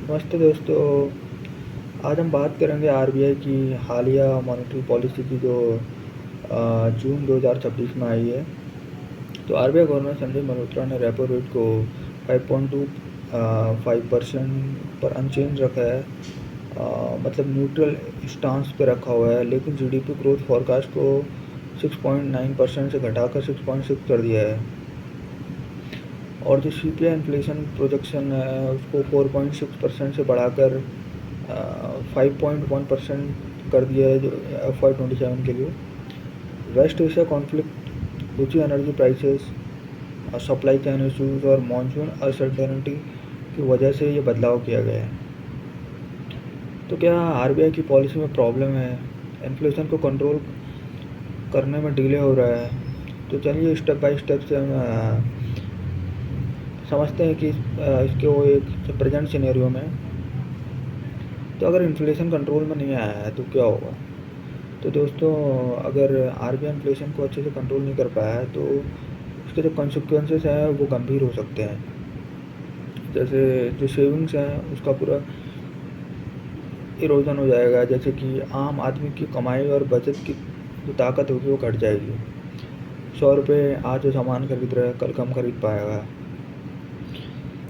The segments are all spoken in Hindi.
नमस्ते दोस्तों। आज हम बात करेंगे आरबीआई की हालिया मॉनेटरी पॉलिसी की जो जून 2026 में आई है। तो आरबीआई गवर्नर संजय मल्होत्रा ने रेपो रेट को 5.25% पर अनचेंज रखा है। मतलब न्यूट्रल स्टांस पे रखा हुआ है, लेकिन जीडीपी ग्रोथ फोरकास्ट को 6.9% से घटाकर 6.6 कर दिया है। और जो सीपीआई इन्फ्लेशन प्रोजेक्शन है उसको 4.6% से बढ़ाकर 5.1% कर दिया है जो FY27 के लिए। वेस्ट एशिया कॉन्फ्लिक्ट, ऊंची energy prices, supply chain issues और मानसून अनसर्टेनिटी की वजह से ये बदलाव किया गया है। तो क्या आरबीआई की पॉलिसी में प्रॉब्लम है? इन्फ्लेशन को कंट्रोल करने में डिले हो रहा है? तो चलिए स्टेप बाय स्टेप से हम समझते हैं कि इसके वो एक प्रेजेंट सिनेरियो में तो अगर इन्फ्लेशन कंट्रोल में नहीं आया है तो क्या होगा। तो दोस्तों, अगर आरबीआई इन्फ्लेशन को अच्छे से कंट्रोल नहीं कर पाया है तो उसके जो कॉन्सिक्वेंसेस हैं वो गंभीर हो सकते हैं। जैसे जो सेविंग्स हैं उसका पूरा इरोजन हो जाएगा, जैसे कि आम आदमी की कमाई और बचत की जो ताकत होगी वो घट जाएगी। 100 रुपये आज जो सामान खरीद रहा है कल कम खरीद पाएगा।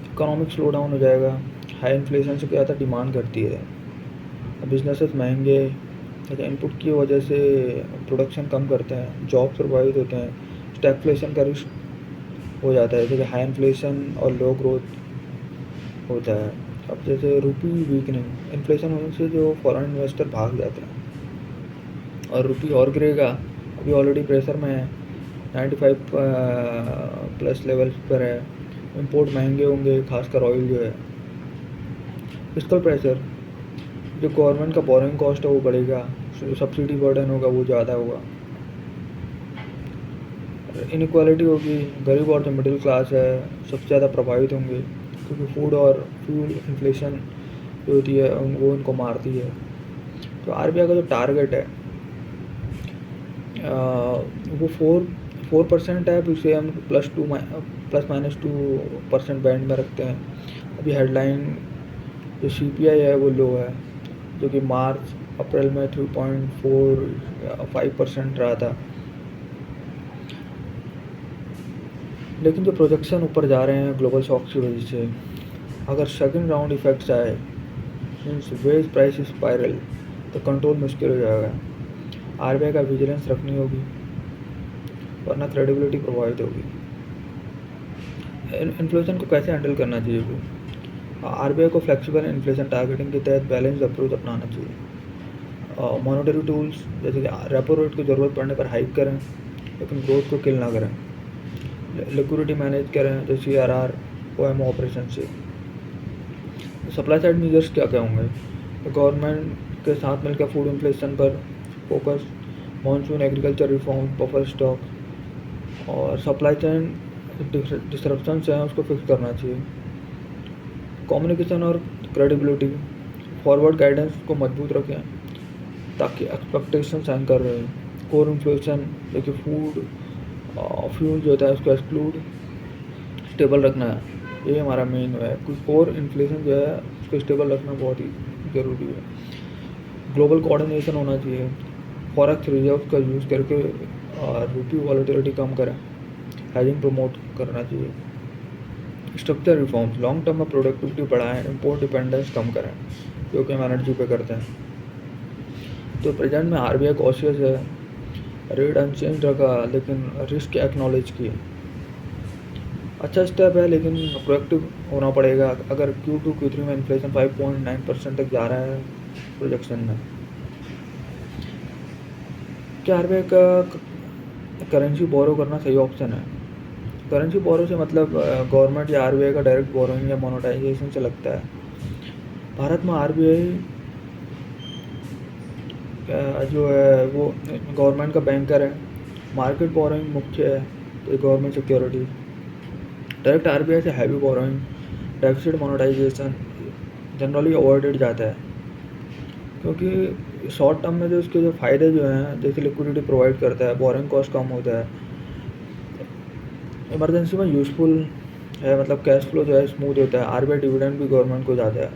इकोनॉमिक स्लो डाउन हो जाएगा। हाई इन्फ्लेशन से क्या होता है, डिमांड घटती है, बिजनेसेस महंगे, इनपुट की वजह से प्रोडक्शन कम करते हैं, जॉब प्रभावित होते हैं, स्टैगफ्लेशन का रिस्क हो जाता है, जैसे हाई इन्फ्लेशन और लो ग्रोथ होता है। अब जैसे रुपी वीकनिंग, इन्फ्लेशन होने से जो फॉरेन इन्वेस्टर भाग जाते हैं और रुपी और गिरेगा। अभी ऑलरेडी प्रेशर में है, 95 प्लस लेवल पर है। इंपोर्ट महंगे होंगे, खासकर ऑयल जो है। फिस्कल प्रेशर, जो गवर्नमेंट का बोरिंग कॉस्ट है वो बढ़ेगा, जो सब्सिडी बर्डन होगा वो ज़्यादा होगा। इनक्वालिटी होगी, गरीब और जो मिडिल क्लास है सबसे ज़्यादा प्रभावित होंगे, क्योंकि फूड और फ्यूल इन्फ्लेशन जो होती है वो उनको मारती है। तो आरबीआई का जो टारगेट है वो 4% है। उसे हम +-2% बैंड में रखते हैं। अभी हेडलाइन जो सीपीआई है वो लो है, जो कि मार्च अप्रैल में 3.45% रहा था। लेकिन जो प्रोजेक्शन ऊपर जा रहे हैं ग्लोबल शॉक की वजह से, अगर सेकंड राउंड इफेक्ट्स आए, मीन्स वेज प्राइस स्पाइरल, तो कंट्रोल मुश्किल हो जाएगा। आरबीआई का विजिलेंस रखनी होगी, वरना क्रेडिबिलिटी प्रभावित होगी। इन्फ्लेशन को कैसे हैंडल करना चाहिए फिर? आरबीआई को फ्लेक्सिबल इन्फ्लेशन टारगेटिंग के तहत बैलेंस्ड अप्रोच अपनाना चाहिए। मॉनेटरी टूल्स जैसे कि रेपो रेट की ज़रूरत पड़ने पर हाइक करें, लेकिन ग्रोथ को किल ना करें। लिक्विडिटी मैनेज करें, जैसे CRR, OMO ऑपरेशन से। सप्लाई साइड मीजर्स क्या क्या होंगे? गवर्नमेंट के साथ मिलकर फूड इन्फ्लेशन पर focus, monsoon agriculture reform, buffer stock और सप्लाई चेन डिसरप्शन हैं उसको फिक्स करना चाहिए। कम्युनिकेशन और क्रेडिबिलिटी, फॉरवर्ड गाइडेंस को मजबूत रखें ताकि एक्सपेक्टेशन एंकर रहे। कोर इन्फ्लेशन जैसे फूड फ्यूल जो होता है उसको एक्सक्लूड स्टेबल रखना है, ये हमारा मेन है। कुछ कोर इन्फ्लेशन जो है उसको स्टेबल रखना बहुत ही ज़रूरी है। ग्लोबल कोऑर्डिनेशन होना चाहिए, फॉरेक्स रिजर्व का यूज़ करके रुपी वॉलेटिलिटी कम करें, हेजिंग प्रमोट करना चाहिए। स्ट्रक्चर रिफॉर्म्स, लॉन्ग टर्म में प्रोडक्टिविटी बढ़ाएं, इम्पोर्ट डिपेंडेंस कम करें जो कि हम एनर्जी पे करते हैं। तो प्रेजेंट में आरबीआई कॉशियस है, रेट अनचेंज रखा लेकिन रिस्क एक्नॉलेज किए। अच्छा स्टेप है, लेकिन प्रोएक्टिव होना पड़ेगा। अगर Q2 Q3 में इन्फ्लेशन 5.9% तक जा रहा है प्रोजेक्शन में, क्या आरबीआई का करेंसी बोरो करना सही ऑप्शन है? करेंसी बोरो से मतलब गवर्नमेंट या आरबीआई का डायरेक्ट बोरोइंग या मोनेटाइजेशन से लगता है। भारत में आरबीआई जो है वो गवर्नमेंट का बैंकर है, मार्केट बोरोइंग मुख्य है, तो गवर्नमेंट सिक्योरिटी। डायरेक्ट आरबीआई से heavy borrowing, deficit monetization generally avoided जाता है, क्योंकि शॉर्ट टर्म में जो उसके जो फ़ायदे जो हैं, जैसे लिक्विडिटी प्रोवाइड करता है, बोरिंग कॉस्ट कम होता है, इमरजेंसी में यूज़फुल है, मतलब कैश फ्लो जो है स्मूथ होता है। आरबीआई डिविडेंड भी गवर्नमेंट को जाता है।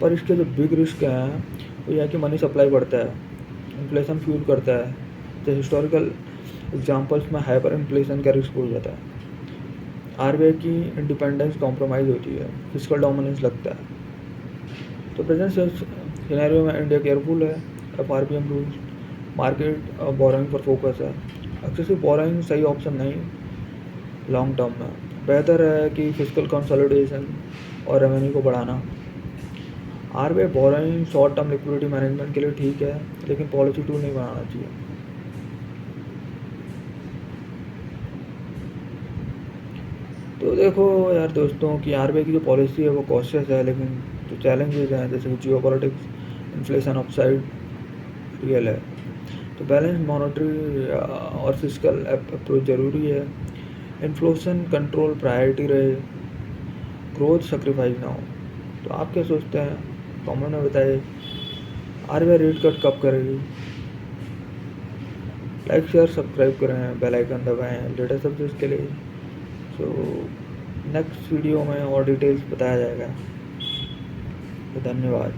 पर इसके जो बिग रिस्क हैं वो यह है कि मनी सप्लाई बढ़ता है, इन्फ्लेशन फ्यूल करता है। तो हिस्टोरिकल एग्जांपल्स में हाइपर इन्फ्लेशन का रिस्क हो जाता है। आरबीआई की इंडिपेंडेंस कॉम्प्रोमाइज़ होती है, फिजिकल डोमिनेंस लगता है। तो प्रेजेंट सिनेरियो में इंडिया केयरफुल है, एफआरबीएम रूल्स, मार्केट बोरोइंग पर फोकस है। एक्सेसिव बोरोइंग सही ऑप्शन नहीं लॉन्ग टर्म में। बेहतर है कि फिजिकल कंसोलिडेशन और रेवेन्यू को बढ़ाना। RBI borrowing short term liquidity management के लिए ठीक है, लेकिन पॉलिसी टूल नहीं बनाना चाहिए। तो देखो यार दोस्तों कि आरबीआई की जो पॉलिसी है वो कॉशियस है, लेकिन जो चैलेंजेस हैं जैसे कि जियोपॉलिटिक्स, इन्फ्लेशन अपसाइड रियल है। तो बैलेंस मॉनेटरी और फिजिकल अप्रोच ज़रूरी है। इन्फ्लेशन कंट्रोल प्रायोरिटी रहे, ग्रोथ सेक्रीफाइस ना हो। तो आप क्या सोचते हैं, कमेंट में बताइए। आरबीआई रेट कट कब करेगी? लाइक शेयर सब्सक्राइब करें, बेल आइकन दबाएं लेटेस्ट अपडेट्स के लिए। सो नेक्स्ट वीडियो में और डिटेल्स बताया जाएगा। तो धन्यवाद।